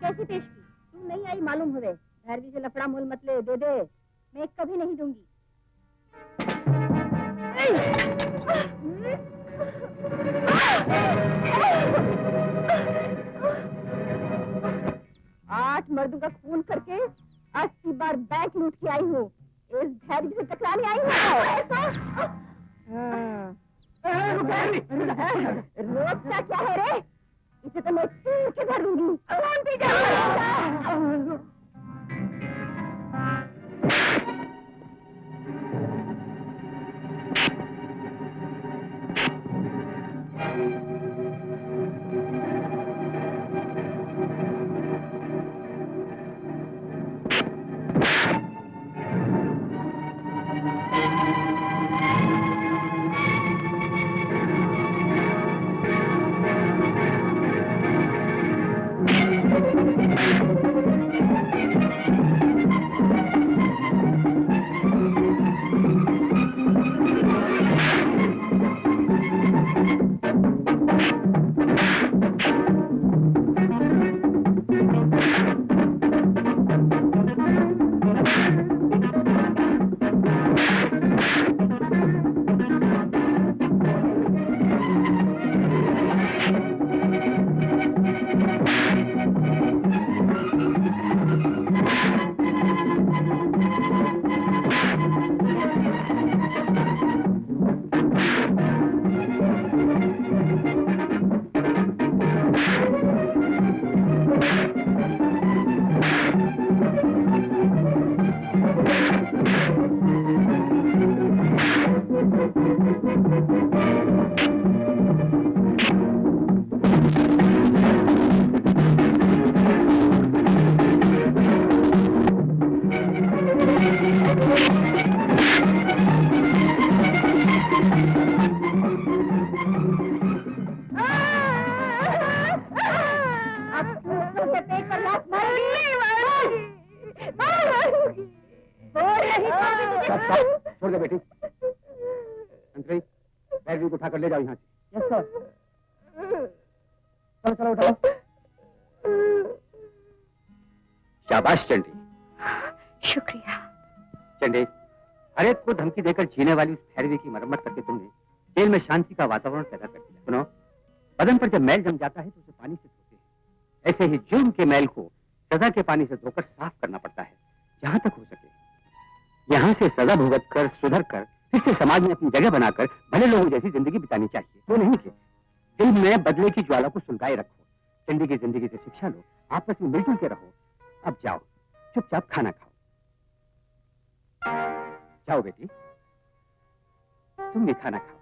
कैसी पेश की? तू नहीं आई मालूम हुए। भैरवी से लफड़ा मोल मत ले, दे दे, मैं कभी नहीं दूंगी। 8 मर्दों का खून करके 80 बार बैंक लूट के आई हूँ। इस भैरवी से टकराने आई हूँ। रोकता क्या है रे? इसे तो मैं चीर के भर दूंगी। कौन पी जाएगा? छोड़ दे बेटी। अंतरी, भैरवी को उठाकर ले जाओ यहाँ से। Yes sir. चलो चलो उठाओ। शाबाश चंडी। शुक्रिया। चंडी, हर एक को धमकी देकर जीने वाली उस भैरवी की मरम्मत करके तुमने जेल में शांति का वातावरण पैदा कर दिया। सुनो, बदन पर जब मैल जम जाता है तो उसे पानी से धोते हैं। ऐसे ही जुर्म के मैल को सजा के पानी से धोकर साफ करना पड़ता है, जहां तक हो सके। यहाँ से सजा भुगत कर, सुधर कर, फिर से समाज में अपनी जगह बनाकर भले लोगों जैसी जिंदगी बितानी चाहिए। वो नहीं कि दिल में बदले की ज्वाला को सुलगाए रखो। चंडी की जिंदगी से शिक्षा लो, आपस में मिलजुल के रहो। अब जाओ, चुपचाप खाना खाओ। जाओ बेटी, तुम भी खाना खाओ।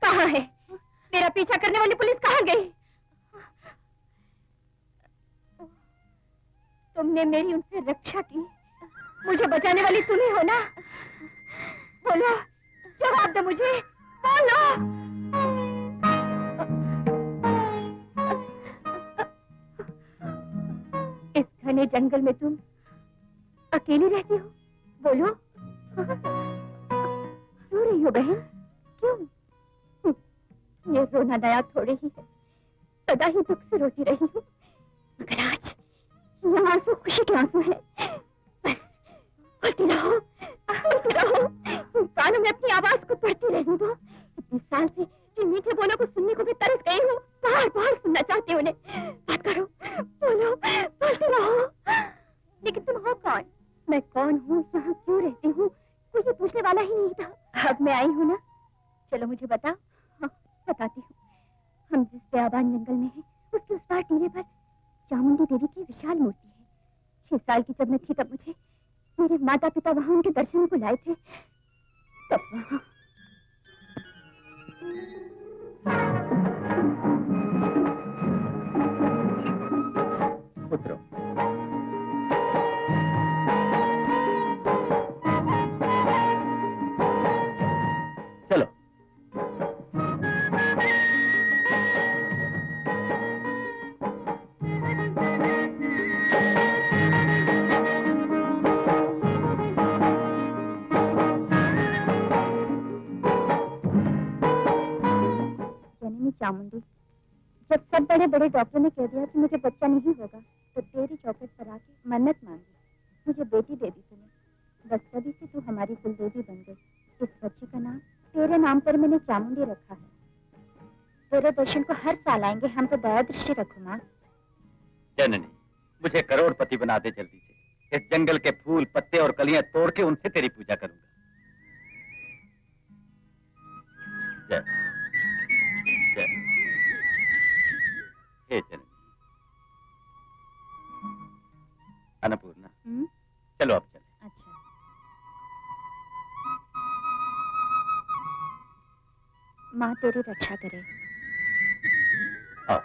कहाँ है मेरा पीछा करने वाली पुलिस? कहाँ गई? तुमने मेरी उनसे रक्षा की, मुझे बचाने वाली तुम ही हो ना? बोलो, जवाब दो मुझे, बोलो। इस घने जंगल में तुम अकेली रहती हो? बोलो। रो रही हो बहन? क्यों? ये रोना नया थोड़े ही है, सदा ही दुख से रोती रही हूँ, मगर आज ये आंसू खुशी के आंसू है। बस बोलती रहो, बोलती रहो, कानों में अपनी आवाज को पढ़ती रहने दो। इतने साल से जिन मीठे बोलों को सुनने को भी तरस गई हूँ, बार बार सुनना चाहती हूँ उन्हें। बात करो, बोलो, बोलती रहो। लेकिन तुम हो कौन? मैं कौन हूँ, यहाँ क्यों रहती हूँ, कोई ये पूछने वाला ही नहीं था। अब मैं आई हूँ ना, चलो मुझे बताओ। हाँ, बताती हूँ। हम जिस बेआबान जंगल में हैं, उसके उस पार टीले पर चामुंडी देवी की विशाल मूर्ति है। 6 साल की जब मैं थी तब मुझे मेरे माता पिता वहां उनके दर्शनों को लाए थे। तब वहां पुत्रो, चलो। जननी चामुंडी, जब सब बड़े बड़े डॉक्टर ने कह दिया कि मुझे बच्चा नहीं होगा, तो तेरी चौखट पर आके मन्नत मांगी, मुझे बेटी दे दी तूने। बस तभी से तू हमारी कुलदेवी बन गई। इस बच्चे का नाम तेरे नाम पर मैंने चामुंडी रखा है। तेरे दर्शन को हर साल आएंगे हम, तो दया दृष्टि रखो माँ। जननी, मुझे करोड़पति बना दे जल्दी से। इस जंगल के फूल, पत्ते और कलियां तोड़ के उनसे तेरी पूजा करूंगा। जय जय। हे जननी। अन्नपूर्णा, चलो अब चले। अच्छा, माँ तेरी रक्षा करे। आओ।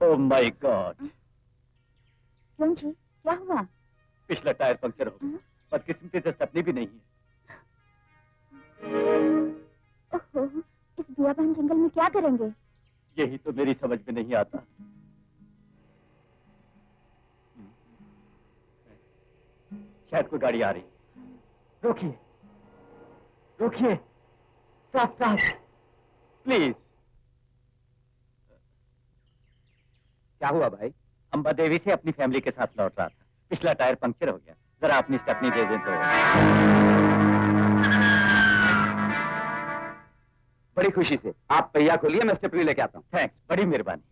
Oh my God! क्यों जी, क्या हुआ? पिछला टायर पंक्चर हो गया। बदकिस्मती से सपनी भी नहीं है। ओहो, इस बियाबान जंगल में क्या करेंगे? यही तो मेरी समझ में नहीं आता। शायद कोई गाड़ी आ रही। रोकिए, रोकिए, स्टॉप स्टॉप प्लीज। क्या हुआ भाई? अंबा देवी से अपनी फैमिली के साथ लौट रहा था। पिछला टायर पंक्चर हो गया। जरा अपनी स्टेपनी दे दें तो। बड़ी खुशी से। आप पहिया खोलिए, मैं स्टेपनी लेके आता हूँ। थैंक्स, बड़ी मेहरबानी।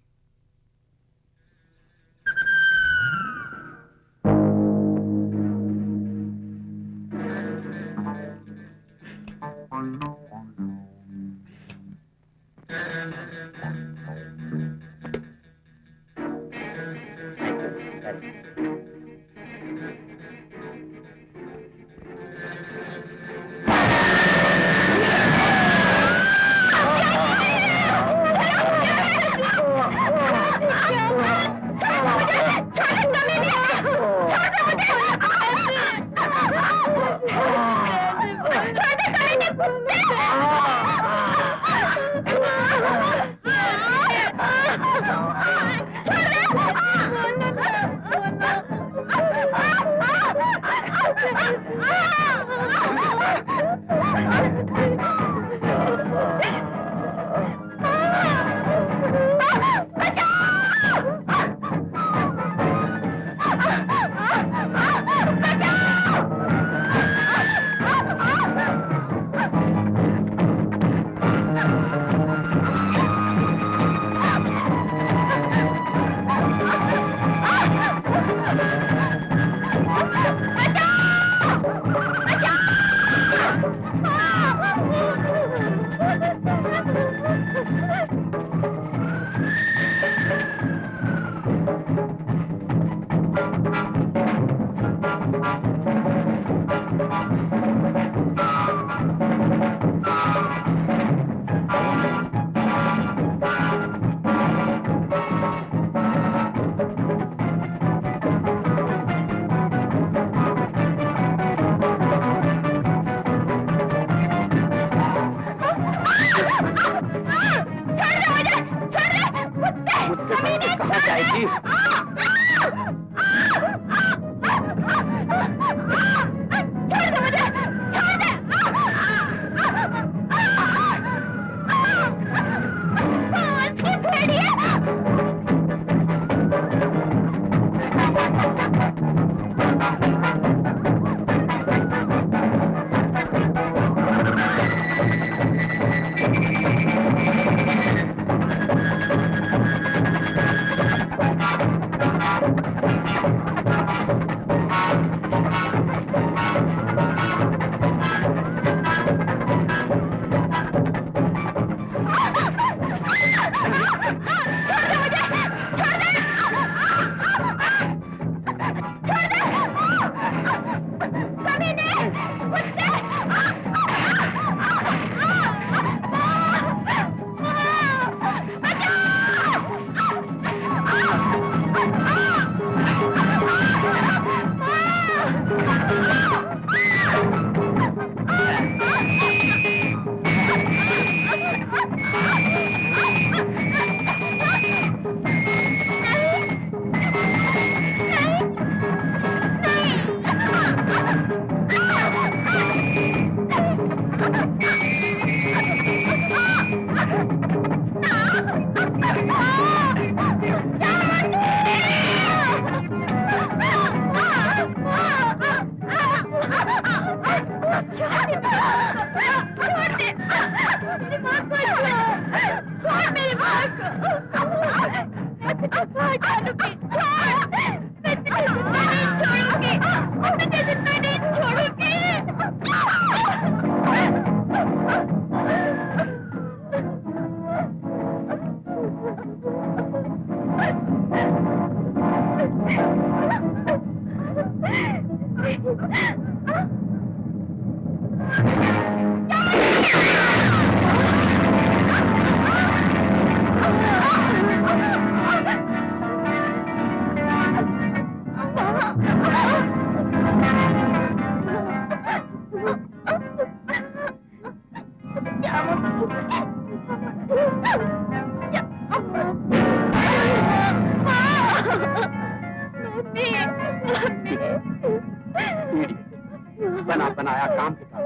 बना बनाया काम बिगाड़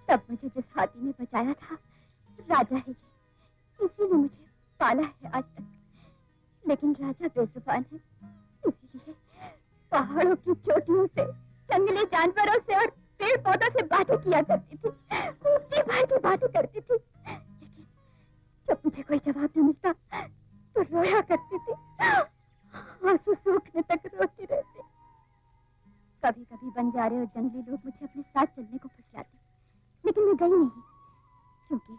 तब मुझे जिस हाथी ने बचाया था राजा है ये, इसी ने मुझे पाला है आज तक। लेकिन राजा बेजुबान है, इसलिए पहाड़ों की चोटियों से जंगली जानवरों से और पेड़ पौधों से बातें किया करती थी, ऊंची भाई की बातें करती थी। लेकिन जब मुझे कोई जवाब न मिलता तो रोया करती थी, आंसू सूखने तक रोती रहती। कभी कभी बंजारे और जंगली लोग मुझे अपने साथ चलने को फुसलाते, लेकिन मैं गई नहीं, क्योंकि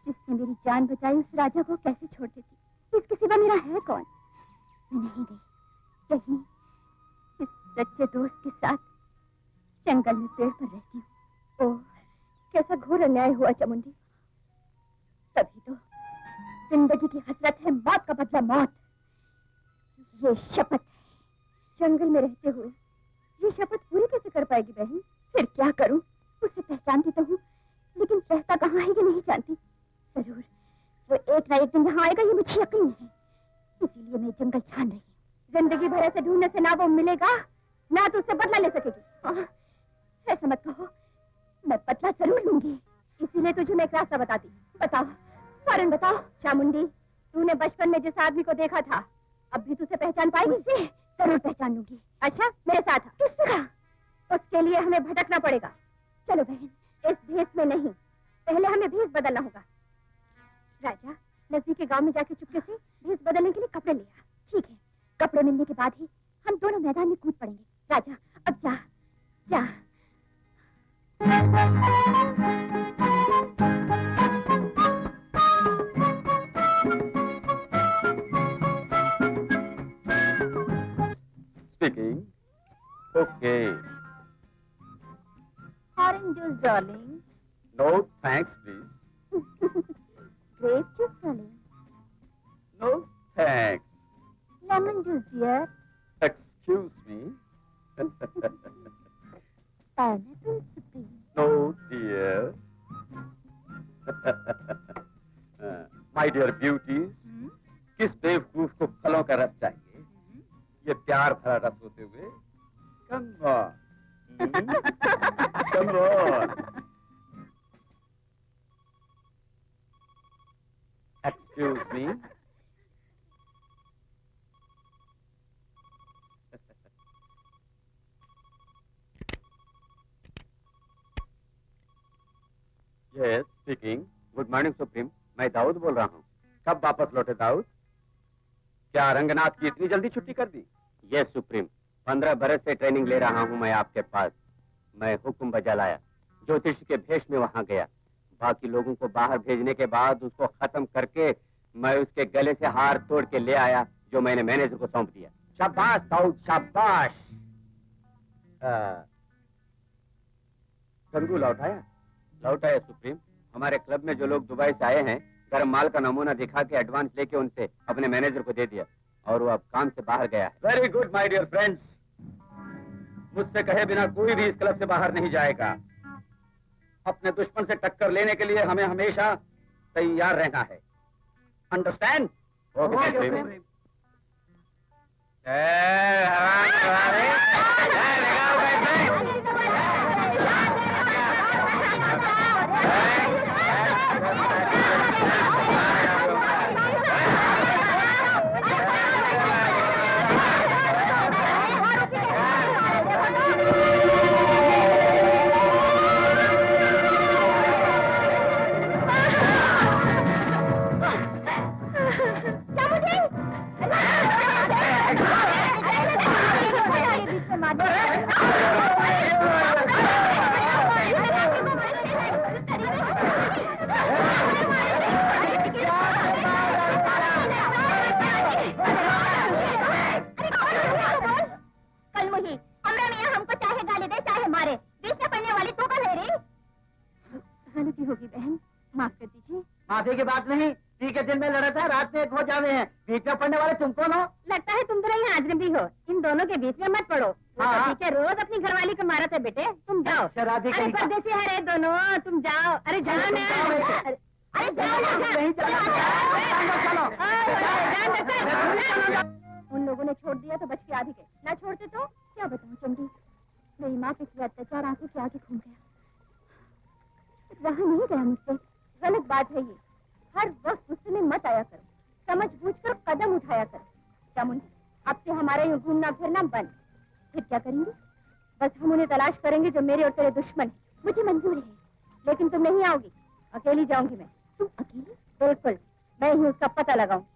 जिसने मेरी जान बचाई उस राजा को कैसे छोड़ देती? इसके सिवा मेरा है कौन? मैं नहीं गई, यहीं इस सच्चे दोस्त के साथ जंगल में पेड़ पर रहती हूँ। ओह, कैसा घोर अन्याय हुआ चामुंडी। तभी तो जिंदगी की हसरत है मौत का बदला मौत। ये शपथ है, जंगल में रहते हुए ये शपथ पूरी कैसे कर पाएगी बहन? फिर क्या करूं? उसे पहचानती तो हूँ, लेकिन रहता कहाँ है ये नहीं जानती। जरूर वो एक ना एक दिन यहाँ आएगा, ये मुझे यकीन है। इसीलिए मैं जंगल छान रही हूँ। जिंदगी भर ऐसे ढूंढने से ना वो मिलेगा, ना तो उससे बदला ले सकेगी। ऐसा मत कहो, मैं बदला जरूर लूंगी। इसीलिए तुझे मैं एक रास्ता बताती। बताओ, फौरन बताओ। चामुंडी, तूने बचपन में जिस आदमी को देखा था, अब भी तुझे पहचान पाएगी? उसे जरूर पहचान लूंगी। अच्छा, मेरे साथ आ। किस तरह? उसके लिए हमें भटकना पड़ेगा। चलो बहन, इस भेष में नहीं, पहले हमें भेष बदलना होगा। राजा नजदीक के गांव में जाके चुपके से भेष बदलने के लिए कपड़े ले आ। ठीक है, कपड़े मिलने के बाद ही हम दोनों मैदान में कूद पड़ेंगे। राजा, अब जा जा। Speaking. Okay. Orange juice, darling. No, thanks, please. Grape juice, darling. No, thanks. Lemon juice, dear. Excuse me. Pineapple supreme. No, dear. My dear beauties, किस बेवकूफ को फलों का रस चाहिए? ये प्यार भरा रस होते हुए Come on. Come on. Excuse me. Yes, speaking. Good morning, Supreme. मैं दाऊद बोल रहा हूँ। कब वापस लौटे दाऊद? क्या रंगनाथ की इतनी जल्दी छुट्टी कर दी? यस सुप्रीम, 15 बरस से ट्रेनिंग ले रहा हूँ मैं आपके पास। मैं हुक्म बजा लाया, ज्योतिष के भेष में वहाँ गया। बाकी लोगों को बाहर भेजने के बाद उसको खत्म करके मैं उसके गले से हार तोड़ के ले आया, जो मैंने मैनेजर को सौंप दिया। शाबाश दाऊद, शाबाश। गंगू लौटाया? लौटाया सुप्रीम। हमारे क्लब में जो लोग दुबई से आए हैं, गर्म माल का नमूना दिखा के एडवांस लेके उनसे अपने मैनेजर को दे दिया, और वो अब काम से बाहर गया है। Very good my dear friends, मुझसे कहे बिना कोई भी इस क्लब से बाहर नहीं जाएगा। अपने दुश्मन से टक्कर लेने के लिए हमें हमेशा तैयार रहना है। अंडरस्टैंड? ओके। माफी की बात नहीं, ती के दिन में लड़ा था, रात में एक हो जावे हैं। बीच में पड़ने वाले तुम कौन हो? लगता है तुम दोनों यहाँ अजनबी हो। इन दोनों के बीच में मत पड़ो। हाँ। ठीक है, रोज अपनी घरवाली को मारा था बेटे। तुम जाओ। शराबी अरे कहीं का। परदेसी है रे दोनों, तुम जाओ। अरे जाओ ना। अरे जाओ ना। नहीं चलो। उन लोगों ने छोड़ दिया तो बच के आधी गए, ना छोड़ते तो क्या बताऊं चंडी। मेरी माँ पे किया अत्याचार आंखों से आगे घूम गया, रहा नहीं गया मुझसे। गलत बात है ये, हर वक्त गुस्से में मत आया करो, समझ बूझ कर कदम उठाया करो। चामुंडी, अब से हमारा यूं घूमना फिरना बंद। फिर क्या करेंगे? बस हम उन्हें तलाश करेंगे जो मेरे और तेरे दुश्मन हैं। मुझे मंजूर है, लेकिन तुम नहीं आओगी। अकेली जाऊंगी मैं। तुम अकेली? बिल्कुल, मैं ही उसका पता लगाऊंगी।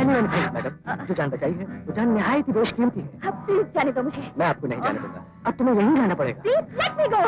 मैंने मैडम, जो जान बचाई है वो जान निहायत ही बेशकीमती है। अब प्लीज जाने दो मुझे। मैं आपको नहीं जाने दूंगा, अब तुम्हें यहीं रहना पड़ेगा। Please let me go.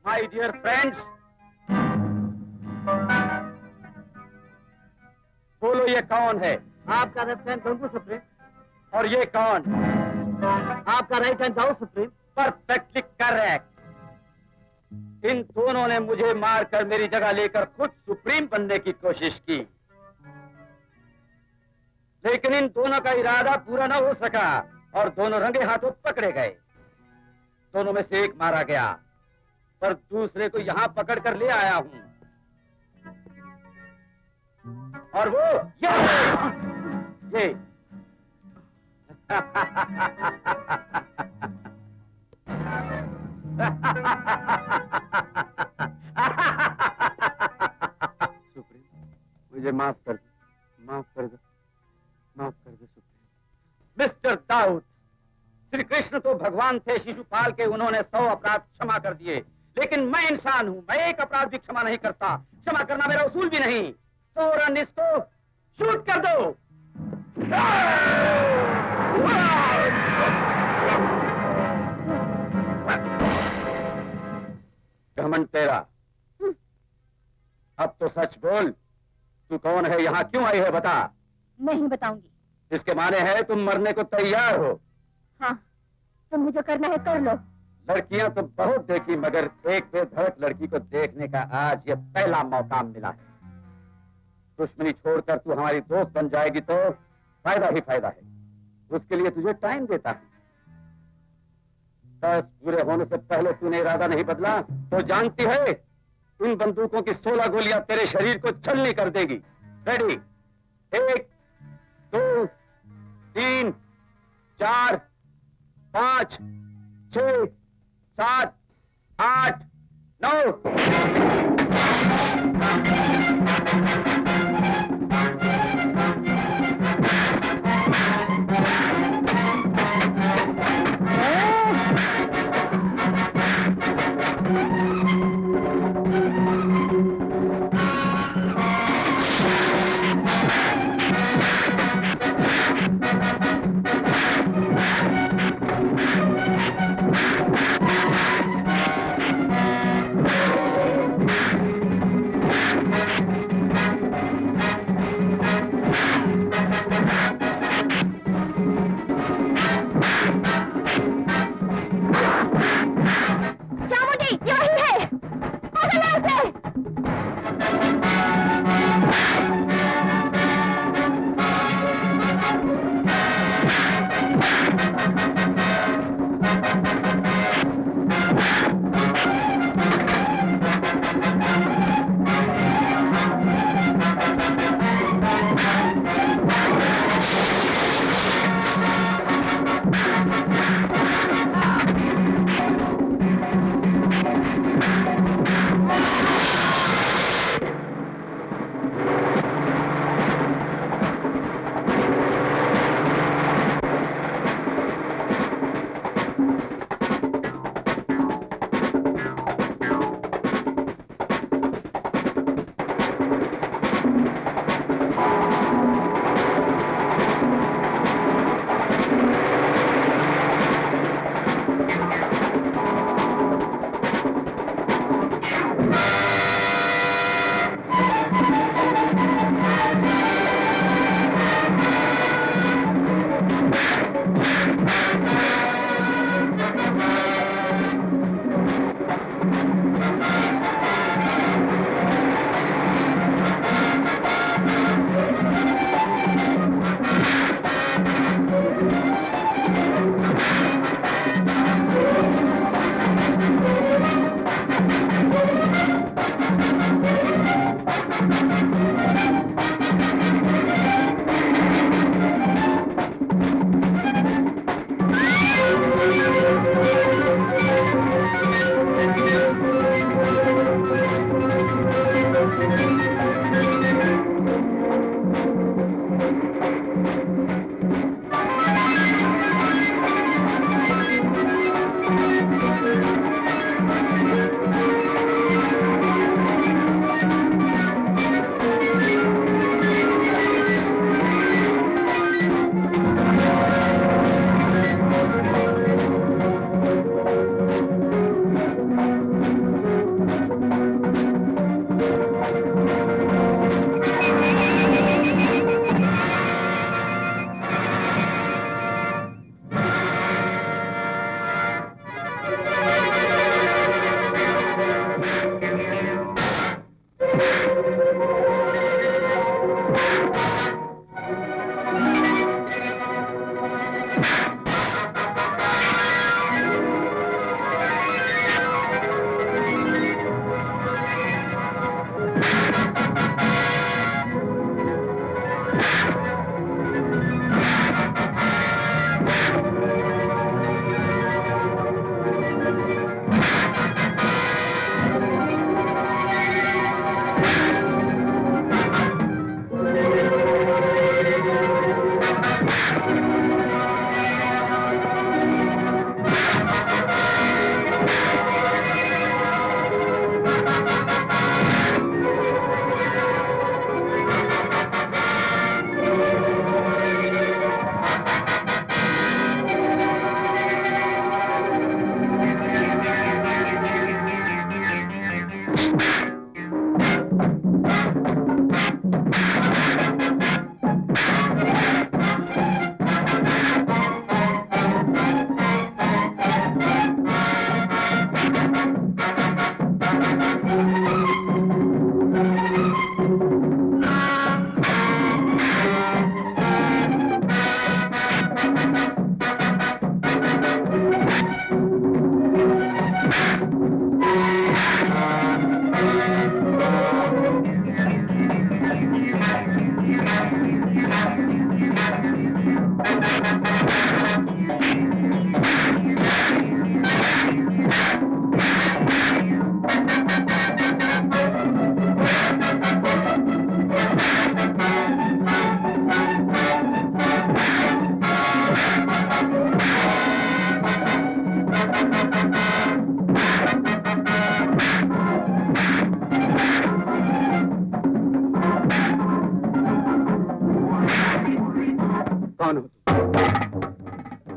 My dear friends, बोलो ये कौन है? आपका लेफ्ट हैंड गंगू सुप्रीम और ये कौन? आपका right hand Dau supreme. Perfectly correct. इन दोनों ने मुझे मारकर मेरी जगह लेकर खुद सुप्रीम बनने की कोशिश की, लेकिन इन दोनों का इरादा पूरा न हो सका और दोनों रंगे हाथों पकड़े गए। दोनों में से एक मारा गया, पर दूसरे को यहां पकड़ कर ले आया हूं। और वो ये सुप्रीम, मुझे माफ कर दो, माफ कर दो, माफ कर दो सुप्रीम। मिस्टर दाऊद, श्री कृष्ण तो भगवान थे शिशुपाल के, उन्होंने 100 अपराध क्षमा कर दिए, लेकिन मैं इंसान हूं, मैं एक अपराध भी क्षमा नहीं करता। क्षमा करना मेरा उसूल भी नहीं। तो रन इसको शूट कर दो। घमंड तेरा। अब तो सच बोल, तू कौन है, यहाँ क्यों आई है, बता। नहीं बताऊंगी। इसके माने है तुम मरने को तैयार हो। हाँ, तुम्हें जो करना है कर लो। लड़कियां तो बहुत देखी, मगर एक बेधड़क लड़की को देखने का आज ये पहला मौका मिला है। दुश्मनी छोड़कर तू हमारी दोस्त बन जाएगी तो फायदा ही फायदा है। उसके लिए तुझे टाइम देता हूं। 10 पूरे होने से पहले तूने इरादा नहीं बदला तो जानती है इन बंदूकों की 16 गोलियां तेरे शरीर को छलनी कर देगी। रेडी? 1 2 3 4 5 6 7 8 9।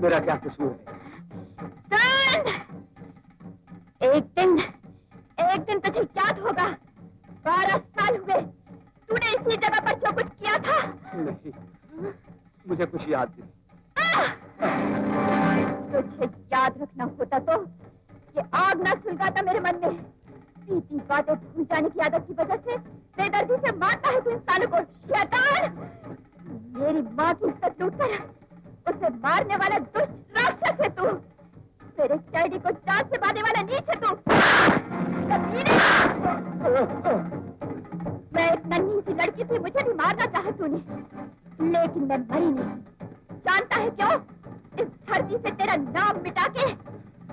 मेरा क्या कसूर है? एक दिन तुझे याद होगा। 12 साल हुए तूने इसी जगह पर जो कुछ किया था। नहीं, मुझे कुछ याद नहीं। तुझे याद रखना होता तो ये आग ना सुलगाता मेरे मन में। बीती बातें भूल जाने की आदत की वजह से बेदर्दी से मारता है तू इंसानों को। शैतान! मेरी माँ की इज्जत लूटकर उसे मारने वाला दुष्ट राक्षस है तू। मेरे डैडी को जान से मारने वाला नीच है तू। कमीने! मैं एक नन्ही सी लड़की थी, मुझे भी मारना चाहा तूने, लेकिन मैं मरी नहीं। जानता है क्यों? इस धरती से तेरा नाम मिटा के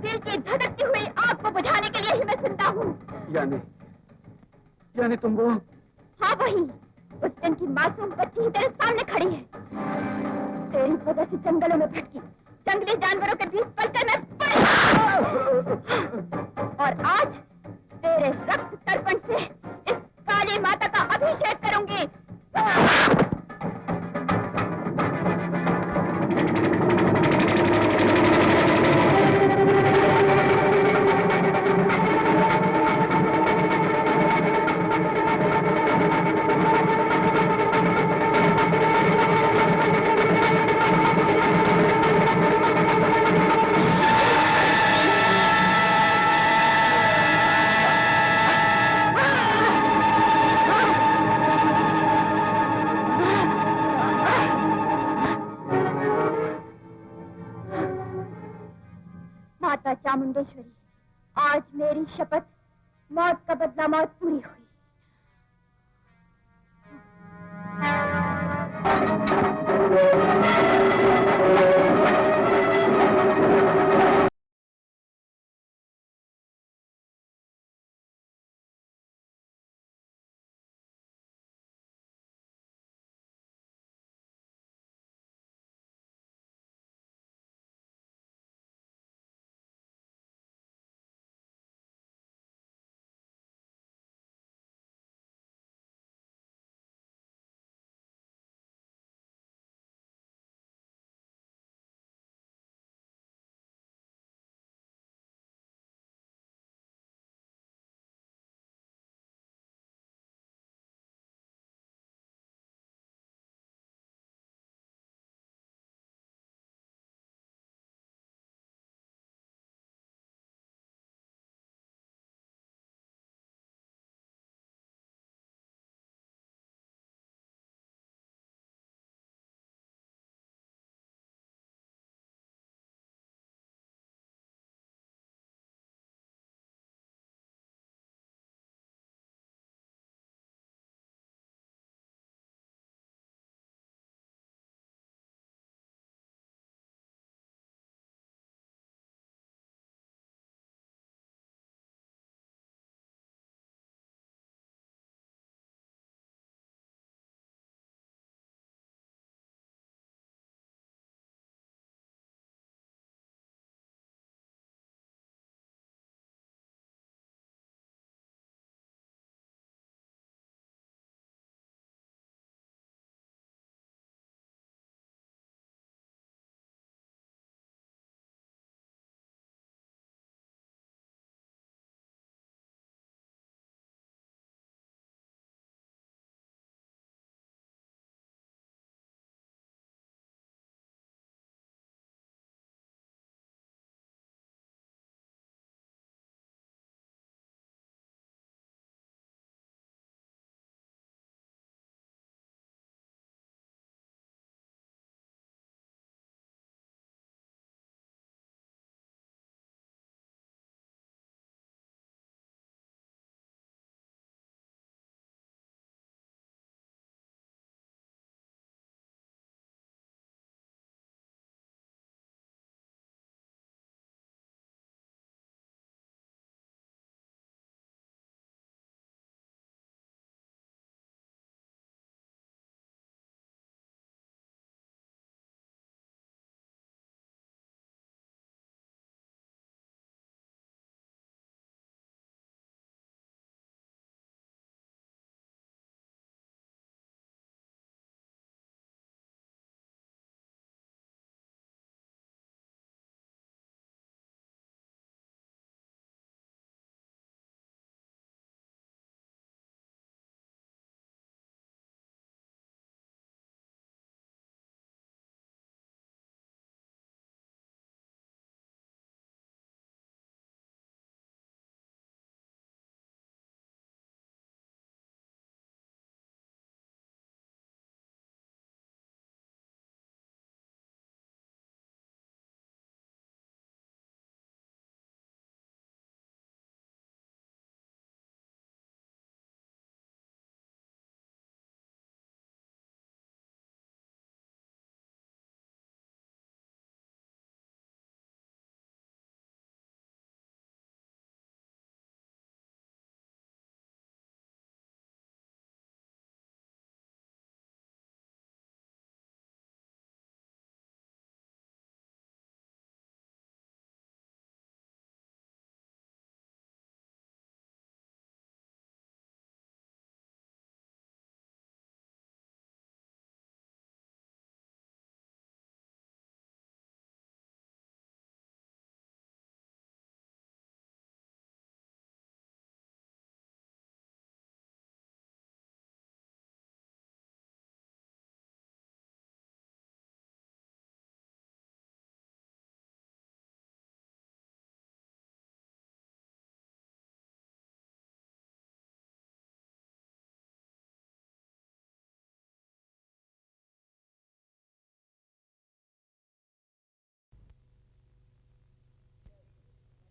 दिल की धड़कती हुई आग को बुझाने के लिए ही मैं जिंदा हूँ। यानी तुम वो? हाँ वही, उस दिन की मासूम बच्ची ही तेरे सामने खड़ी है। तेरी वजह से जंगलों में भटकी, जंगली जानवरों के बीच पलकर मैं पड़ी। और आज तेरे रक्त तर्पण से इस काली माता का अभिषेक करूंगी। माता चामुंडेश्वरी, आज मेरी शपथ, मौत का बदला मौत पूरी हुई।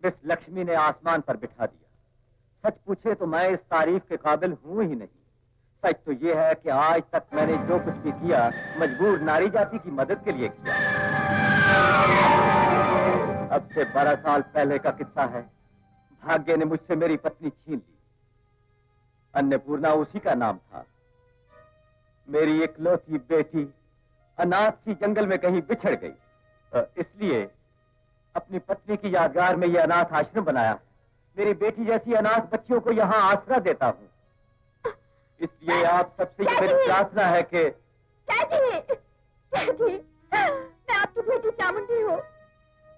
इस लक्ष्मी ने आसमान पर बिठा दिया। सच पूछे तो मैं इस तारीफ के काबिल हूं ही नहीं। सच तो ये है कि आज तक मैंने जो कुछ भी किया मजबूर नारी जाति की मदद के लिए किया। अब से 12 साल पहले का किस्सा है। भाग्य ने मुझसे मेरी पत्नी छीन ली। अन्नपूर्णा उसी का नाम था। मेरी इकलौती बेटी अनाथ सी जंगल में कहीं बिछड़ गई। इसलिए अपनी पत्नी की यादगार में यह अनाथ आश्रम बनाया। मेरी बेटी जैसी अनाथ बच्चियों को यहाँ आसरा देता हूँ। इसलिए आप सबसे ये मेरी प्रार्थना है कि डैडी, मैं आपकी बेटी चामुंडी हूँ।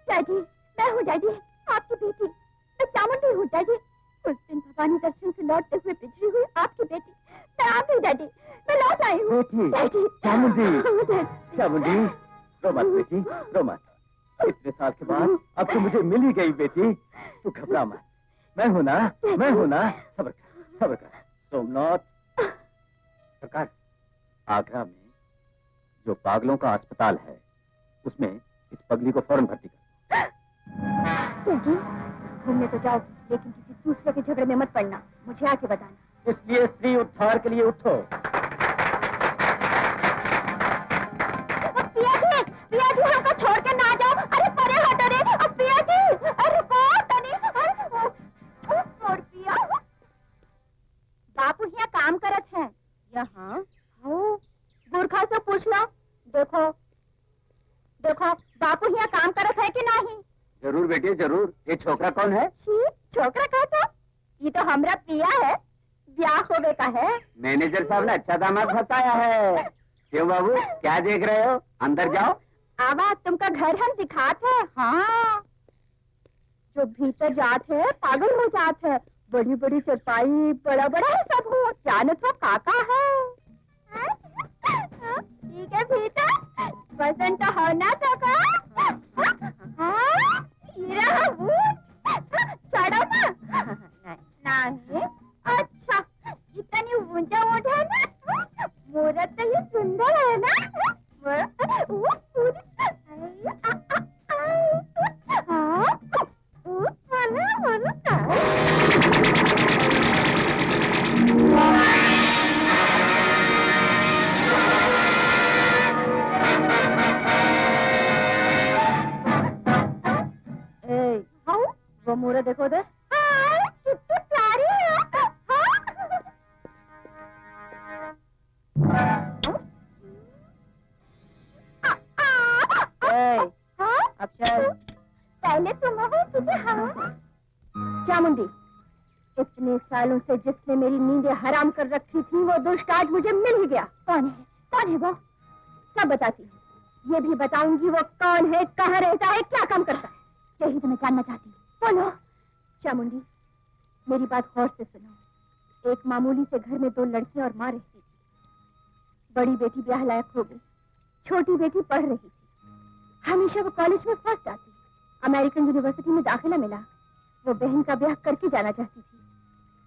डैडी, मैं हूँ डैडी, आपकी बेटी। मैं चामुंडी हूँ डैडी। उस दिन भवानी दर्शन से लौटते हुए बिछड़ी हुई आपकी बेटी। मैं आ गई डैडी, मैं लौट आई हूँ। बेटी, चामुंडी, चामुंडी, रो मत बेटी, रो मत। इतने साल के बाद अब तो मुझे मिल ही गई बेटी। तू घबरा मत, मैं हूं ना, मैं हूं ना। सब्र कर, सब्र कर। सोमनाथ सरकार, आगरा में जो पागलों का अस्पताल है उसमें इस पगली को फौरन भर्ती कर। डैडी, घूमने तो जाओ लेकिन किसी दूसरे के झगड़े में मत पड़ना। मुझे आके बताना। इसलिए स्त्री उद्धार के लिए उठो। पिया जी हमको छोड़ के ना जाओ। अरे परे हटो रे। अब पिया जी, अरे कौन तनी, अरे छोड़ पिया। बापू यहाँ काम करत हैं। यहाँ हो गुरखा से पूछ लो। देखो देखो बापू यहाँ काम करत है कि नहीं। जरूर बेटे जरूर। ये छोकरा कौन है? छोकरा कहा था? ये तो हमरा पिया है, ब्याह होवे का है। मैनेजर साहब ने अच्छा दामाद फंसाया है। क्यों बाबू, क्या देख रहे हो? अंदर जाओ। आवाज तुमका घर हम दिखाते हैं। हाँ, जो भीतर जात है पागल हो जात है। बड़ी बड़ी चरपाई, बड़ा बड़ा है सब हो। जानत हो काका है। ठीक है भीतर पसंद तो होना तो का। ये रहा भूत। चढ़ो ना। नहीं, अच्छा इतनी ऊंचा उठा ना। मूरत तो ये सुंदर है ना। वो पूरी वो मूरत देखो दे। कितनी प्यारी है। अब चल। पहले तुम हो तुझे। हाँ चामुंडी, इतने सालों से जिसने मेरी नींदें हराम कर रखी थी वो दुष्ट आज मुझे मिल ही गया। कौन है? कौन है वो? सब बताती हूँ। ये भी बताऊंगी वो कौन है, कहाँ रहता है, क्या काम करता है। यही तो मैं जानना चाहती हूँ। बोलो। चामुंडी, मेरी बात गौर से सुनो। एक मामूली से घर में 2 लड़कियां और माँ रहती थी। बड़ी बेटी ब्याह लायक हो गई, छोटी बेटी पढ़ रही थी। हमेशा वो कॉलेज में फर्स्ट आती। अमेरिकन यूनिवर्सिटी में दाखिला मिला। वो बहन का ब्याह करके जाना चाहती थी।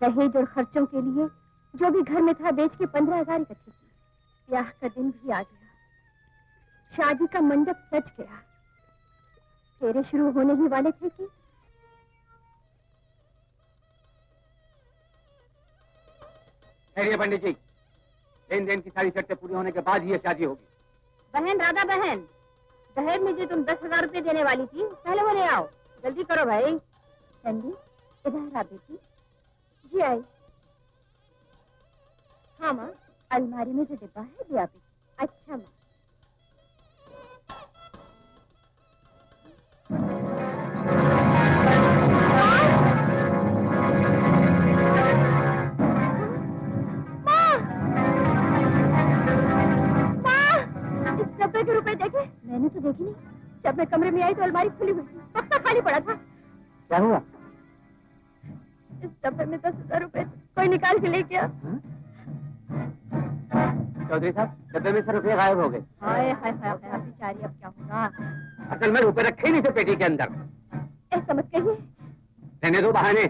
दहेज और खर्चों के लिए जो भी घर में था बेच के 15,000 इकट्ठे किए। ब्याह का दिन भी आ गया। शादी का मंडप सज गया। फेरे शुरू होने ही वाले थे कि पंडित जी, लेन देन की सारी शर्तें पूरी होने के बाद ही ये शादी होगी। बहन, राधा बहन, दहेज में जो तुम 10,000 रुपए देने वाली थी पहले वो ले आओ। जल्दी करो भाई। चंदी, इधर आ बेटी। जी आई। हाँ माँ, अलमारी में जो डिब्बा है दिया बेटी। अच्छा माँ। ₹90 देखे? मैंने तो देखी नहीं। जब मैं कमरे में आई तो अलमारी खुली हुई थी, बक्सा खाली पड़ा था। क्या हुआ? इस डब्बे में 10,000 रुपए कोई निकाल के ले गया। चौधरी साहब, डब्बे में से रुपये गायब हो गए। हाय हाय हाय हाय, बेचारी अब क्या होगा। असल में रुपए रखे ही नहीं थे पेटी के अंदर। ऐसा मत कहिए। रहने दो बहाने।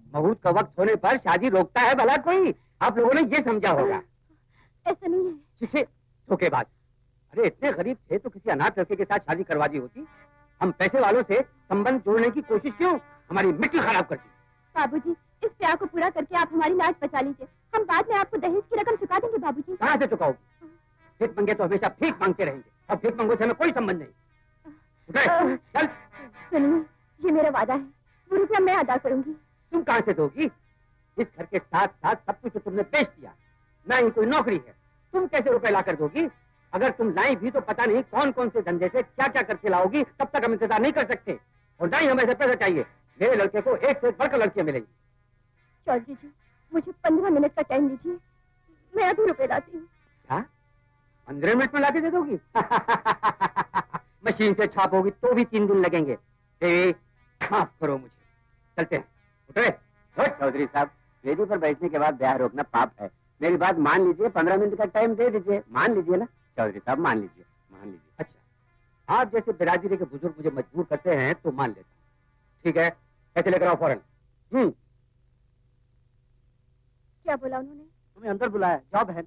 मुहूर्त का वक्त होने पर शादी रोकता है भला कोई? आप लोगों ने ये समझा होगा। ऐसा नहीं है। किसे? धोखेबाज। अरे इतने गरीब थे तो किसी अनाथ लड़के के साथ शादी करवा दी होती। हम पैसे वालों से संबंध जोड़ने की कोशिश क्यों? हमारी मिट्टी खराब कर दी। बाबूजी, इस प्यार को पूरा करके आप हमारी लाज बचा लीजिए। हम बाद में आपको दहेज की रकम चुका देंगे बाबूजी। कहाँ से चुकाओगी? भीख मंगे तो हमेशा भीख मांगते रहेंगे और भीख मंगों से हमें कोई संबंध नहीं। उठे, चल। सुनिए, ये मेरा वादा है, वो रुपया मैं अदा करूंगी। तुम कहाँ से दोगी? इस घर के साथ साथ सब कुछ तो तुमने बेच दिया, ना ही कोई नौकरी है। तुम कैसे रुपए ला कर दोगी? अगर तुम लाई भी तो पता नहीं कौन कौन से धंधे से क्या क्या करके लाओगी, तब तक हम इंतजार नहीं कर सकते। और ना ही हमें ऐसे पैसा चाहिए। मेरे लड़के को एक से बढ़कर लड़कियां मिलेंगी। चौधरी जी, मुझे 15 मिनट का टाइम दीजिए, मैं अभी रुपए लाती हूँ। क्या 15 मिनट में लाके दे दोगी? मशीन से छापोगी तो भी 3 दिन लगेंगे। माफ करो मुझे, चलते हैं। उठे। चौधरी साहब, वेदी पर बैठने के बाद ब्याह रोकना पाप है। मेरी बात मान लीजिए, 15 मिनट का टाइम दे दीजिए। मान लीजिए ना चौधरी साहब, मान लीजिए, मान लीजिए। अच्छा, आप जैसे बिरादरी के बुजुर्ग मुझे मजबूर करते हैं तो मान लेता हूँ। ठीक है, पैसे लेकर आओ फौरन। क्या बोला उन्होंने? तुम्हें अंदर बुलाया, जाओ बहन।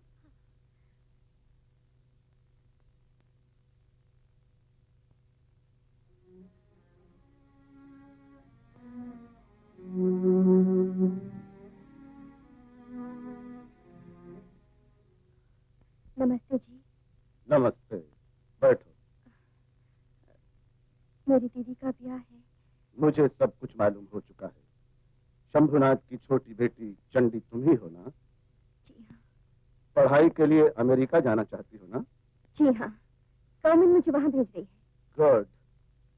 नमस्ते जी। नमस्ते, बैठो। मेरी दीदी का ब्याह है। मुझे सब कुछ मालूम हो चुका है। शंभुनाथ की छोटी बेटी चंडी तुम ही हो ना? जी हाँ। पढ़ाई के लिए अमेरिका जाना चाहती हो ना? जी हाँ, गवर्नमेंट मुझे वहाँ भेज रही है। गुड।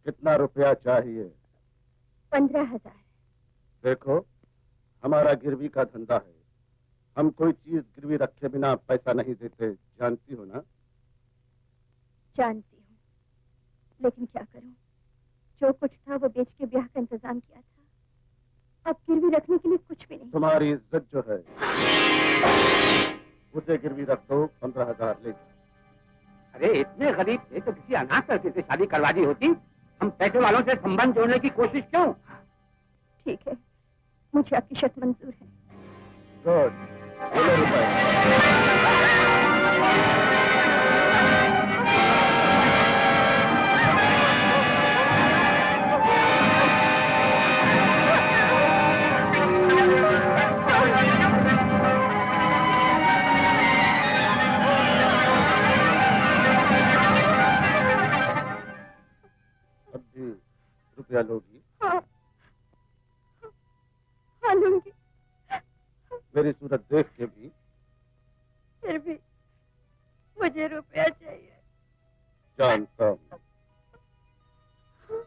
कितना रुपया चाहिए? 15,000। देखो, हमारा गिरवी का धंधा है। हम कोई चीज गिरवी रखे बिना पैसा नहीं देते, जानती हो ना? जानती हूँ, लेकिन क्या करूँ, जो कुछ था वो बेच के ब्याह का इंतजाम किया था। अब गिरवी रखने के लिए कुछ भी नहीं। तुम्हारी इज्जत जो है उसे गिरवी रख दो, 15,000 ले जाओ। अरे इतने गरीब थे तो किसी अनाथ लड़के से शादी करवा दी होती। हम पैसे वालों से संबंध जोड़ने की कोशिश क्यों? ठीक है, मुझे आपकी शर्त मंजूर है। गुड। बोलो रुपए। अब भी रुपया लोगी? हाँ, हाँ लूंगी। मेरी सूरत देख के भी? फिर भी मुझे रुपया चाहिए। जानता हूँ।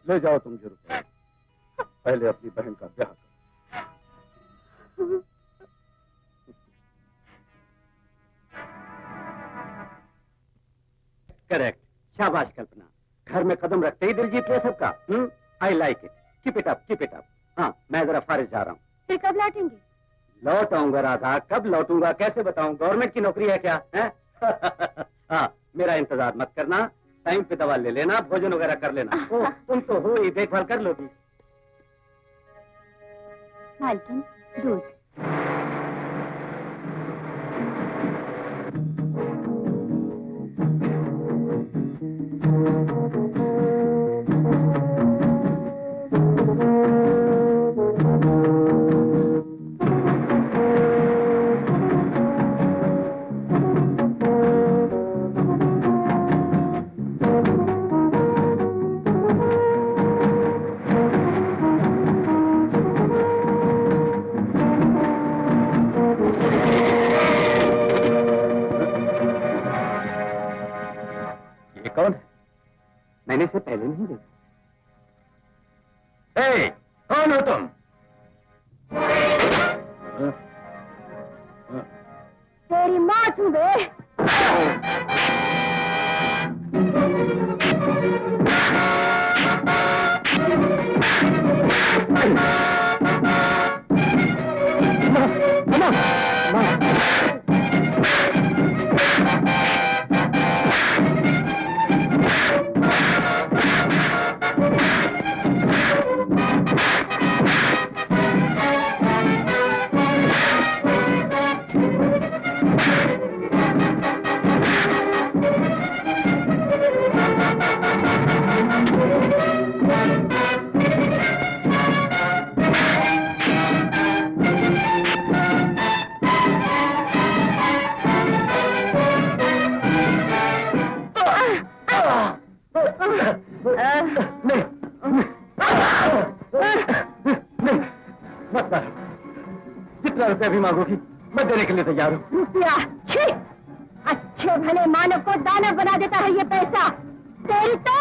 ले जाओ तुम ये रुपया, पहले अपनी बहन का ब्याह करो। करेक्ट, शाबाश कल्पना। घर में कदम रखते ही दिल जीत लिया सबका। I like it. Keep it up, keep it up. हाँ, मैं जरा फारिश जा रहा हूँ। फिर कब लौटेंगे? लौट आऊंगा राधा, कब लौटूंगा कैसे बताऊं? गवर्नमेंट की नौकरी है क्या है? हाँ, मेरा इंतजार मत करना। टाइम पे दवा ले लेना, भोजन वगैरह कर लेना। ओ, तुम तो हो ही, देखभाल कर लोगी। मालकिन, दूध। कौन है? मैंने इसे पहले नहीं देखा। ए, कौन हो तुम? तेरी माँ तू बे। नहीं, मत मारो। जितना रुपया भी मांगोगी मैं देने के लिए तैयार हूँ। रुपया? छी! अच्छे भले मानव को दानव बना देता है ये पैसा। तेरी तो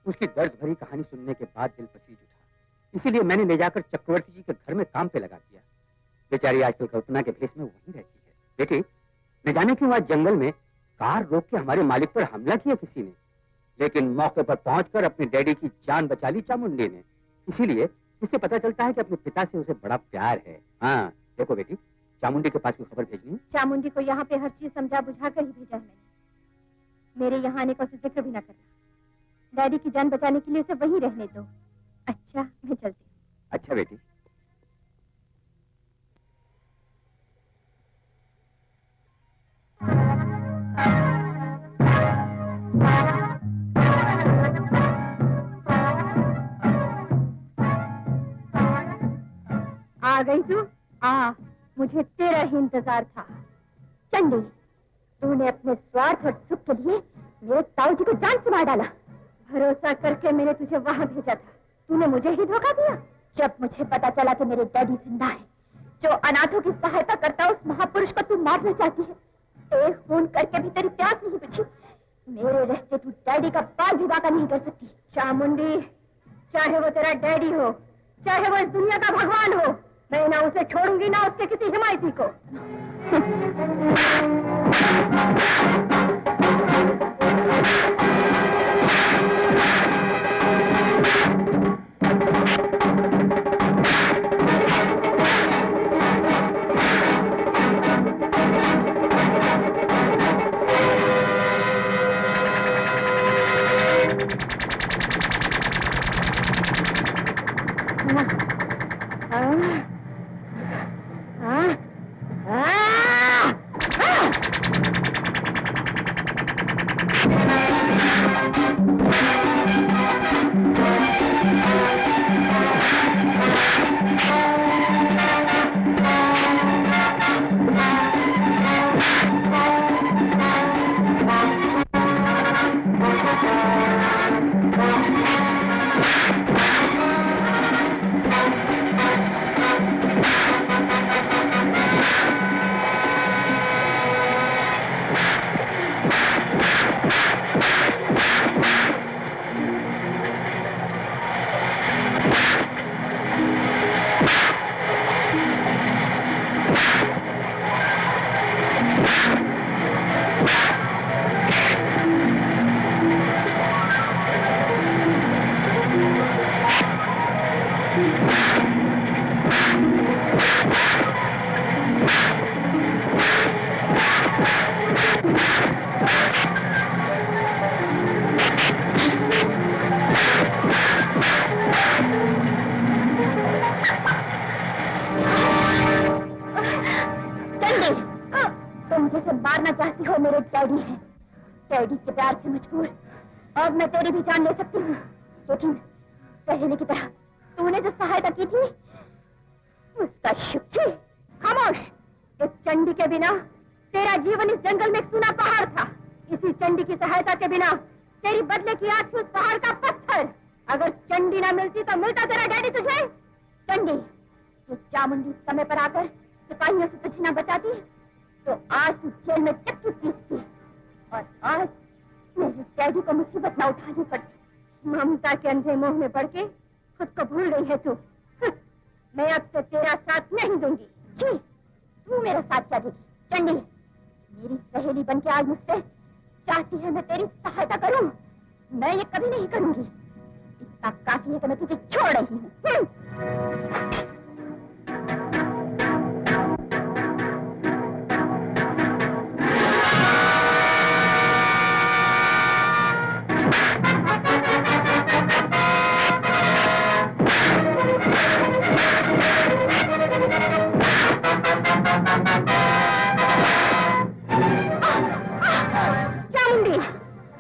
उसकी दर्द भरी कहानी सुनने के बाद दिल पसीज उठा, इसीलिए मैंने ले जाकर चक्रवर्ती जी के घर में काम पे लगा दिया। बेचारी आजकल कल्पना के भेष में वहीं रहती है। बेटी, न जाने क्यों आज जंगल में कार रोक के हमारे मालिक पर हमला किया किसी ने, लेकिन मौके पर पहुंचकर अपने डैडी की जान बचा ली चामुंडी ने। इसीलिए इससे पता चलता है कि अपने पिता से उसे बड़ा प्यार है। हाँ देखो बेटी, चामुंडी के पास कोई खबर भेजनी है? चामुंडी को यहाँ पे हर चीज समझा बुझा कर ही भेजा है मैंने। मेरे यहाँ आने का उसे जिक्र भी न करना। डैडी की जान बचाने के लिए उसे वहीं रहने दो। अच्छा, मैं चलती हूँ। अच्छा बेटी। आ गई तू? मुझे तेरा ही इंतजार था। चंडी, तूने अपने स्वार्थ और सुख के लिए मेरे ताऊ जी को जान से मार डाला। भरोसा करके मैंने तुझे वहां भेजा था, तूने मुझे ही धोखा दिया। जब मुझे पता चला कि मेरे डैडी जिंदा है, जो अनाथों की सहायता करता उस महापुरुष को तू मारना चाहती है। एक खून करके भी तेरी प्यास नहीं बुझी। मेरे रहते तू डैडी का बाल भी बाका नहीं कर सकती। चामुंडी, चाहे वो तेरा डैडी हो, चाहे वो इस दुनिया का भगवान हो, मैं ना उसे छोड़ूंगी ना उसके किसी हिमायती को। बड़ी है, डैडी के प्यार से मजबूर। अब मैं तेरी भी जान ले सकती हूँ, लेकिन पहले की तरह तूने जो सहायता की थी उसका शुक्र। खामोश! इस चंडी के बिना तेरा जीवन इस जंगल में एक सूना पहाड़ था। इसी चंडी की सहायता के बिना तेरी बदले की आग थी उस पहाड़ का पत्थर। अगर चंडी ना मिलती तो मिलता तेरा डैडी तुझे। चंडी, ये चामुंडी समय पर आकर सिपाहियों से तुझे न बचाती तो आज तू जेल में चक्की पीसती, और आज मेरे डैडी को मुसीबत न उठानी पड़ती। ममता के अंधे मोह में पड़ के खुद को भूल रही है तू। मैं अब से तेरा साथ नहीं दूंगी। जी, तू मेरा साथ क्या देगी? चंडी, मेरी सहेली बनके आज मुझसे चाहती है मैं तेरी सहायता करूं। मैं ये कभी नहीं करूंगी। इतना काफी है कि मैं तुझे छोड़ रही हूँ।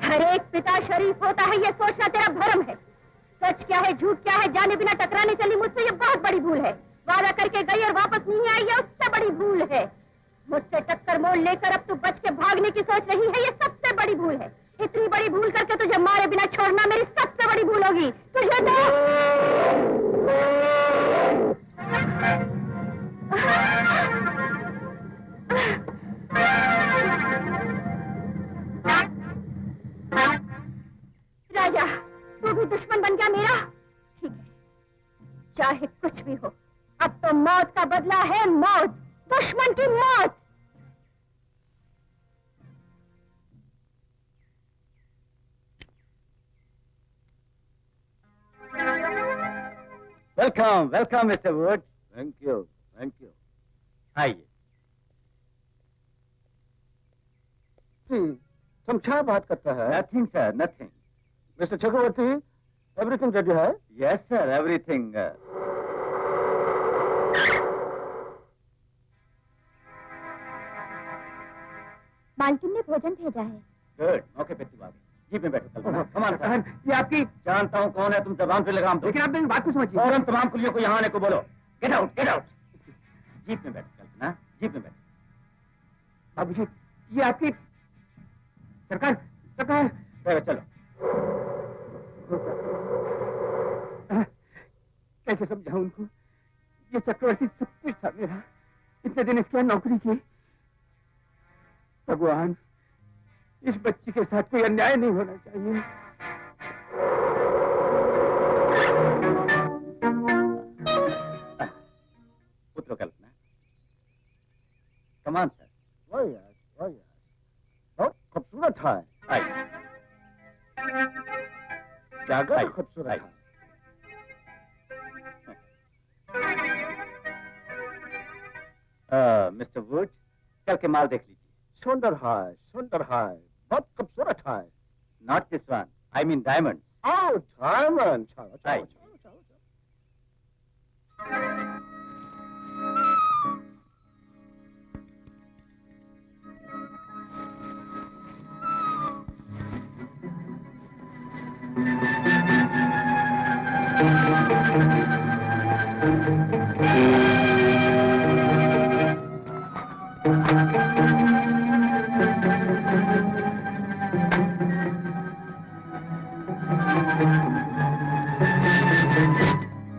हर एक पिता शरीफ होता है, ये सोचना तेरा भ्रम है। सच क्या है, झूठ क्या है, जाने बिना टकराने चली मुझसे, ये बहुत बड़ी भूल है। वादा करके गई और वापस नहीं आई, ये उससे बड़ी भूल है। मुझसे टक्कर मोड़ लेकर अब तू बच के भागने की सोच रही है, ये सबसे बड़ी भूल है। इतनी बड़ी भूल करके तुझे मारे बिना छोड़ना मेरी सबसे बड़ी भूल होगी। तुझे तो राजा, तू भी दुश्मन बन गया मेरा। ठीक है, चाहे कुछ भी हो, अब तो मौत का बदला है, मौत, दुश्मन की मौत। Welcome welcome mister would. Thank you, thank you. आइए। तुम क्या बात करता है? Nothing sir, nothing. मिस्टर चक्रवर्ती, एवरीथिंग रेडी है? Yes sir, everything. मालकिन ने भोजन भेजा है। गुड, मौके पे तू आ गई। जीप में बैठो, कल्पना। कमान सर। ये आपकी जानता हूँ कौन है, तुम जबान पे लगाम दो। लेकिन आप मेरी बात को समझिए। फौरन तमाम कुलियों को यहाँ आने को बोलो। Get out, get out. Jeep में बैठो कल्पना, जीप में बैठो। बाबूजी, ये आपकी सरकार, सरकार। चलो। कैसे समझाऊं उनको? ये चक्रवर्ती सब कुछ था मेरा। इतने दिन इसके यहाँ नौकरी की। भगवान, इस बच्ची के साथ कोई अन्याय नहीं होना चाहिए। उतरो कल्पना। कमान सर। वाह यार, वाह यार, बहुत खूबसूरत है। आइए। क्या खूबसूरत है। मिस्टर वुड, चल के माल देख लीजिए। सुंदर है, सुंदर है, बहुत खूबसूरत है। Not this one, I mean diamond. Oh, diamond. चलो, चलो, Right. चलो, चलो, चलो।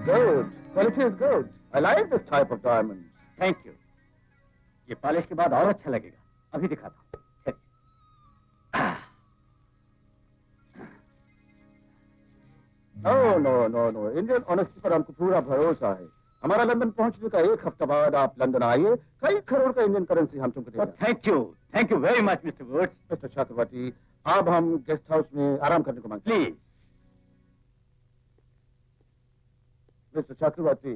Good. Quality is good. I like this type of diamond. Thank you. ये पॉलिश के बाद और अच्छा लगेगा। अभी दिखाता हूँ। Oh, no, no, no. Indian honesty पर हमको पूरा भरोसा है। हमारा लंदन पहुंचने का एक हफ्ता बाद आप लंदन आइए, कई करोड़ का इंडियन करेंसी हम तुमको देंगे। Thank you very much mister Woods. Mister Chakravarti, अब हम गेस्ट हाउस में आराम करने को मांगते हैं। प्लीज। मिस्टर चक्रवर्ती,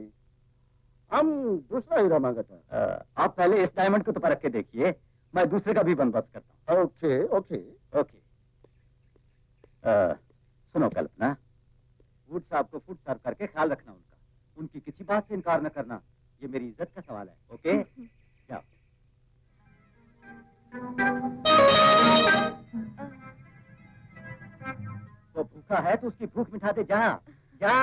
हम दूसरा हीरा मांगा था। आप पहले इस डायमंड को तो परख के देखिए, मैं दूसरे का भी बंदोबस्त करता हूँ। Okay, okay. ओके। सुनो कल्पना, वुड साहब को फूड सर्व करके ख्याल रखना उनका। उनकी किसी बात से इनकार न करना, ये मेरी इज्जत का सवाल है। ओके? जाओ। भूखा है तो उसकी भूख मिटा दे, जा जा।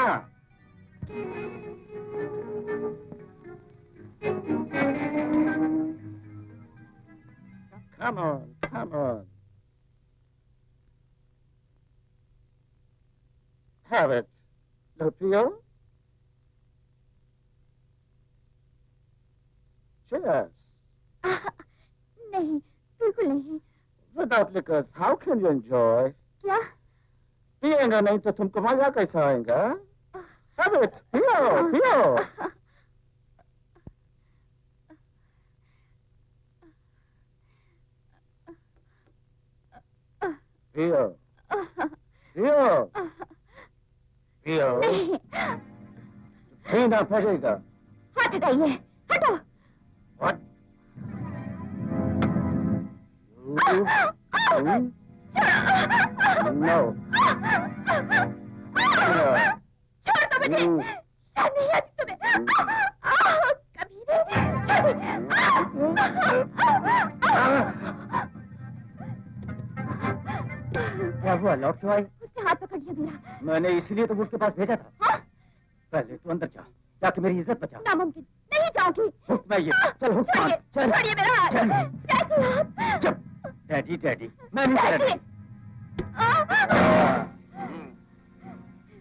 Come on, come on. Have it. Lupio? Cheers. नहीं, बिल्कुल नहीं। Without liquors, how can you enjoy? क्या? पिएगा नहीं तो तुमको मजा कैसा आएगा? Have it. पियो, पियो। पियो, पियो, पियो। नहीं, पीना पड़ेगा। हाथ हटाइए, हटो। What? You? No. छोड़ दो मुझे। You. शर्म नहीं आती तुम्हें? कमीने, क्या हुआ, लौट क्यों आई? उसने हाथ पकड़ लिया मेरा। मैंने इसीलिए तो उसके पास भेजा था। हाँ? पहले तू अंदर जा, जाके मेरी इज्जत बचा। नामुमकिन, नहीं जाऊंगी। हुक्म है ये, चल हुक्म, छोड़िए, चल। छोड़िए मेरा हाथ। चल। कैसे हाथ? चुप, डैडी डैडी, मैं नहीं तेरा डैडी।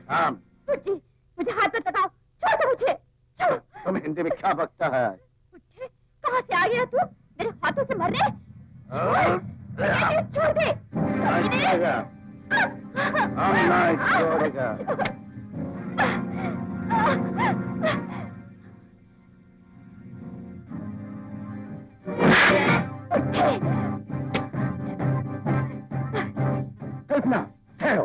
काम। बुच्ची, मुझे हाथ मत लगाओ, छोड़ दो मुझे, छोड़। तुम हिंदी में क्या बकता है? बुच्चे, कहाँ से आ गया तू? मेरे हाथों से मरने? छोड़ दे। छोड़ेगा। हम नहीं छोड़ेगा। कल्पना, ठहरो।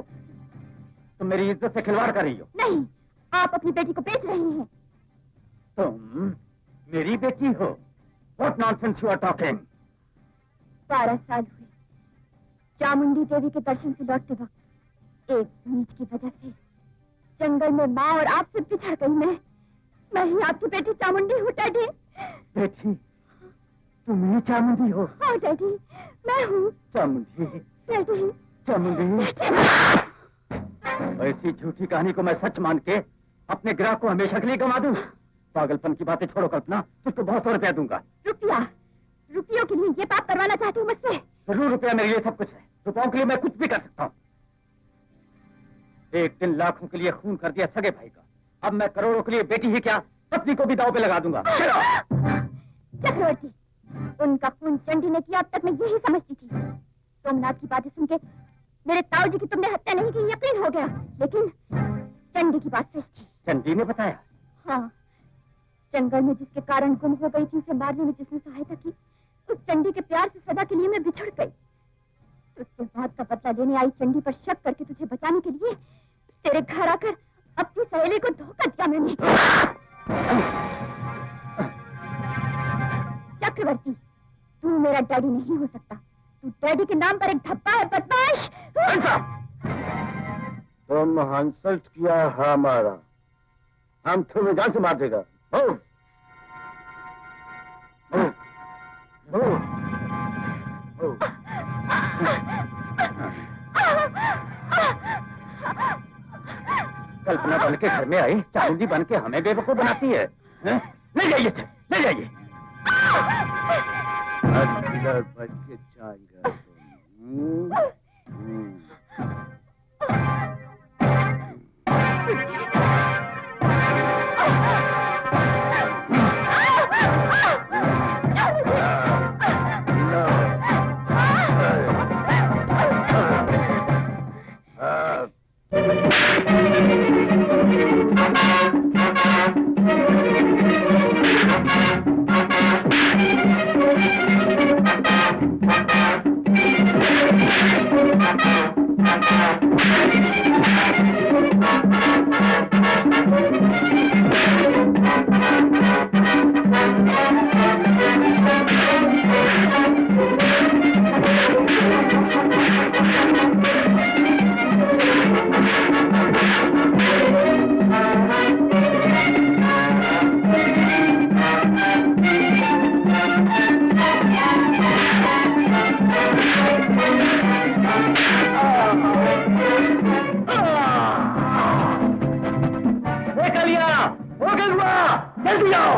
तुम मेरी इज्जत से खिलवाड़ कर रही हो। नहीं, आप अपनी बेटी को बेच रहे हैं। तुम मेरी बेटी हो? What nonsense you are talking? 12 साल हुए चामुंडी देवी के दर्शन से लौटते वक्त एक नीच की वजह से जंगल में माँ और आपसे बिछड़ गई। मैं ही आपकी बेटी चामुंडी हूँ डैडी। बेटी, तुम ही चामुंडी हो? हाँ डैडी, मैं हूँ चामुंडी, डैडी। चामुंडी। ऐसी झूठी कहानी को मैं सच मान के अपने ग्राहक को हमेशा के लिए गंवा दूं? पागलपन की बातें छोड़ो कल्पना, तुझको बहुत 100 रुपया दूंगा। रुपयों के लिए ये पाप करवाना चाहती हूँ मुझसे? जरूर, रुपया मेरे लिए सब कुछ है। रुपयों के लिए मैं कुछ भी कर सकता हूँ। एक दिन लाखों के लिए खून कर दिया सगे भाई का, अब मैं करोड़ों के लिए बेटी ही क्या पत्नी को भी दांव पे लगा दूंगा। चक्रवर्ती, उनका खून चंडी ने किया, अब तक मैं यही समझती थी। सोमनाथ की बातें सुन के मेरे ताऊ जी की तुमने हत्या नहीं की यकीन हो गया, लेकिन चंडी की बात सच थी। चंडी ने बताया? हाँ, जंगल में जिसके कारण गुम हो गई थी, उसे मारने में जिसने सहायता की, उस चंडी के प्यार से सदा के लिए मैं बिछड़ गई। उसके बाद का बदला लेने आई चंडी पर शक करके तुझे बचाने के लिए तेरे घर आकर अपनी सहेली को धोखा दिया मैंने। चक्रवर्ती, तू मेरा डैडी नहीं हो सकता। तू डैडी के नाम पर एक धब्बा है, बदमाश। तुम इंसल्ट किया हमारा, हम तुम्हें जान से मार देगा। कल्पना बन के घर में आई, चामुंडी बन के हमें बेवकूफ बनाती है। ले जाइए, ले जाइए। बच के जाएगा तुम। जल्दी आओ।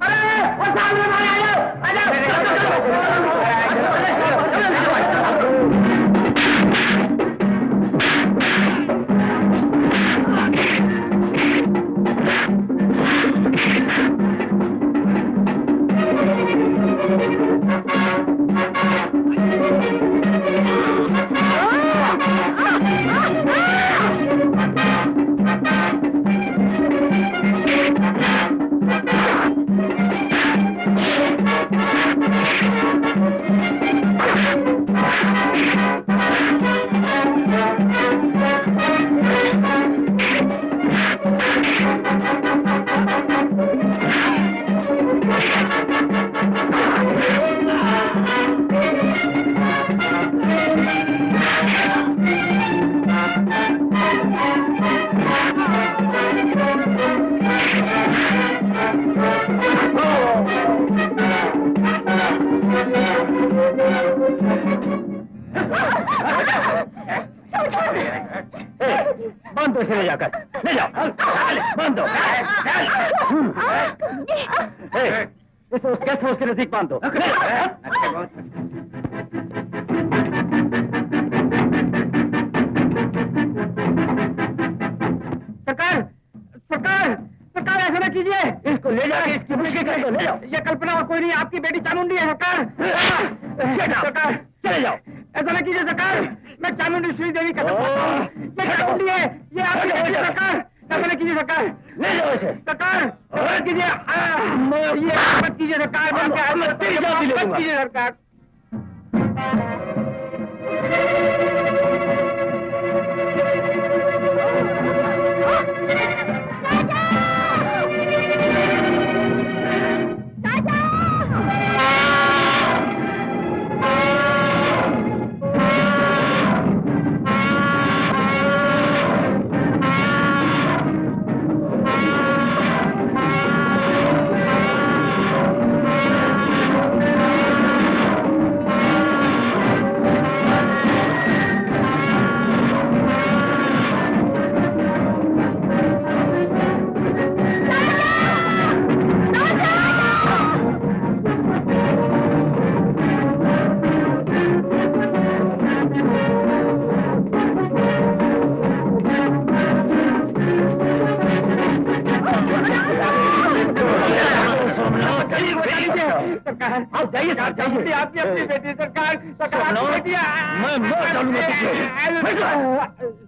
अरे वो सामने आ जाओ, आ जाओ। बांध दो इसे, ले जाकर ले जाओ, बांध दो। इसे उस गेस्ट हाउस के नजदीक बांध दो। सरकार, सरकार, सरकार, ऐसा ना कीजिए, इसको ले जाओ, इसकी मुश्किल कर दो, ले जाओ। ये कल्पना और कोई नहीं, आपकी बेटी चामुंडी है सरकार। सरकार चले जाओ, ऐसा ना कीजिए सरकार, मैं चामुंडी श्री देवी का ये चामुंडी है, ये आपकी बेटी है सरकार, ऐसा ना कीजिए सरकार, ले जाओ इसे सरकार, मत कीजिए, ये मत कीजिए सरकार, मत कीजिए सरकार। सरकार आप जाइए, जाइए, आपकी अपनी बेटी सरकार, सरकार मैं डालूंगा तुझे।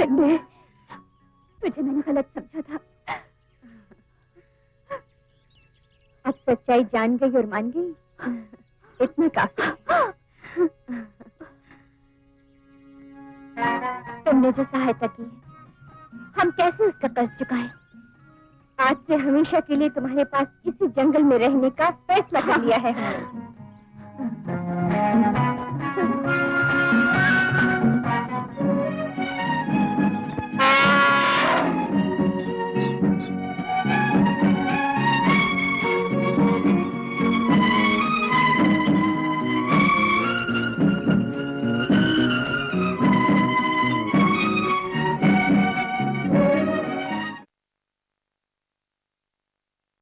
चंदे, तुझे मैंने गलत समझा था। अब सच्चाई जान गई और मान गई, इतना काफी। तुमने जो सहायता की है, हम कैसे उसका कर्ज चुकाएं? आज से हमेशा के लिए तुम्हारे पास इसी जंगल में रहने का फैसला कर लिया है हमने।